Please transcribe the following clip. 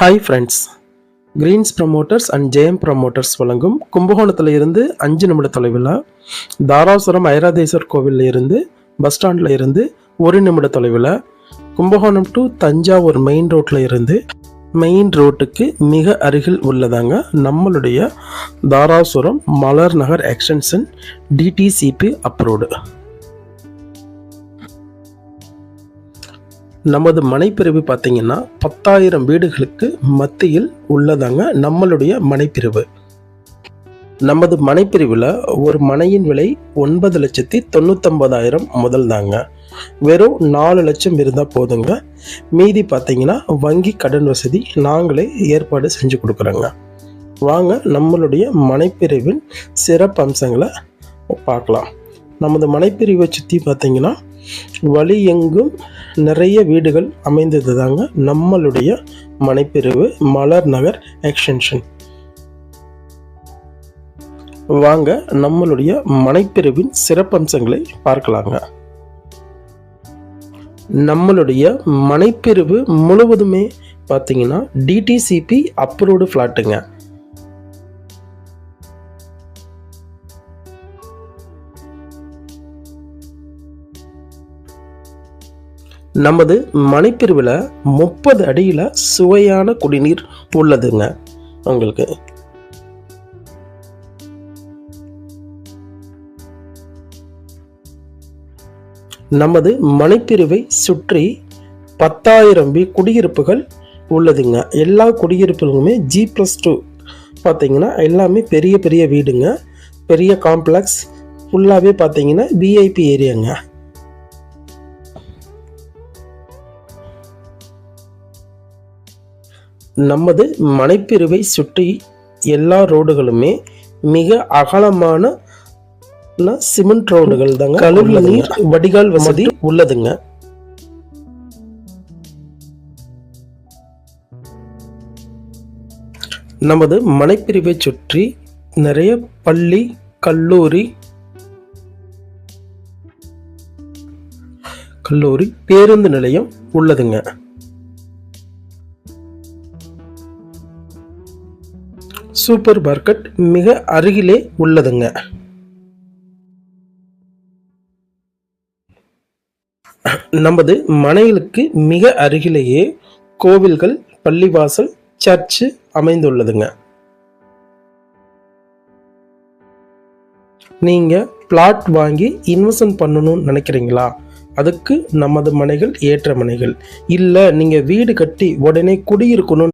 Hi friends, Greens Promoters and Jayam Promoters வழங்கும் கும்பகோணத்தில் இருந்து 5 நிமிட தொலைவில், தாராசுரம் ஐராதேஸ்வர் கோவிலில் இருந்து பஸ் ஸ்டாண்டில் இருந்து 1 நிமிட தொலைவில், கும்பகோணம் டு தஞ்சாவூர் மெயின் ரோட்டில் இருந்து மெயின் ரோட்டுக்கு மிக அருகில் உள்ளதாங்க நம்மளுடைய தாராசுரம் மலர் நகர் எக்ஸ்டென்ஷன் டிடிசிபி அப்ரூவ்டு. நமது மனைப்பிரிவு பார்த்தீங்கன்னா 10,000 வீடுகளுக்கு மத்தியில் உள்ளதாங்க நம்மளுடைய மனைப்பிரிவு. நமது மனைப்பிரிவில் ஒரு மனையின் விலை 9,99,000 முதல் தாங்க. வெறும் 4 லட்சம் இருந்தால் போதுங்க. மீதி பார்த்தீங்கன்னா வங்கி கடன் வசதி நாங்களே ஏற்பாடு செஞ்சு கொடுக்குறோங்க. வாங்க நம்மளுடைய மனைப்பிரிவின் சிறப்பு அம்சங்களை பார்க்கலாம். நமது மனைப்பிரிவை சுற்றி பார்த்தீங்கன்னா வழி எங்கும் நிறைய வீடுகள் அமைந்தது தாங்க நம்மளுடைய மனைப்பிரிவு மலர் நகர் எக்ஸ்டென்ஷன். வாங்க நம்மளுடைய மனைப்பிரிவின் சிறப்பம்சங்களை பார்க்கலாங்க. நம்மளுடைய மனைப்பிரிவு முழுவதுமே பார்த்தீங்கன்னா டிடிசிபி அப்ரூவ்டு ஃப்ளாட்டுங்க. நமது மனைப்பிரிவில் 30 அடியில் சுவையான குடிநீர் உள்ளதுங்க. உங்களுக்கு நமது மனைப்பிரிவை சுற்றி 10,000 குடியிருப்புகள் உள்ளதுங்க. எல்லா குடியிருப்புகளுமே G+2 பார்த்தீங்கன்னா எல்லாமே பெரிய பெரிய வீடுங்க, பெரிய காம்ப்ளெக்ஸ், ஃபுல்லாகவே பார்த்தீங்கன்னா விஐபி ஏரியாங்க. நமது மனைப்பிரிவை சுற்றி எல்லா ரோடுகளுமே மிக அகலமான சிமெண்ட் ரோடுகள் தாங்க. கழிவு நீர் வடிகால் வசதி உள்ளதுங்க. நமது மனைப்பிரிவை சுற்றி நிறைய பள்ளி, கல்லூரி, பேருந்து நிலையம் உள்ளதுங்க. சூப்பர் மார்க்கெட் மிக அருகிலே உள்ளதுங்க. நமது மனைகளுக்கு மிக அருகிலேயே கோவில்கள், பள்ளிவாசல், சர்ச்சு அமைந்துள்ளதுங்க. நீங்க பிளாட் வாங்கி இன்வெஸ்ட்மெண்ட் பண்ணணும்னு நினைக்கிறீங்களா? அதுக்கு நமது மனைகள் ஏற்ற மனைகள். இல்லை நீங்க வீடு கட்டி உடனே குடியிருக்கணும்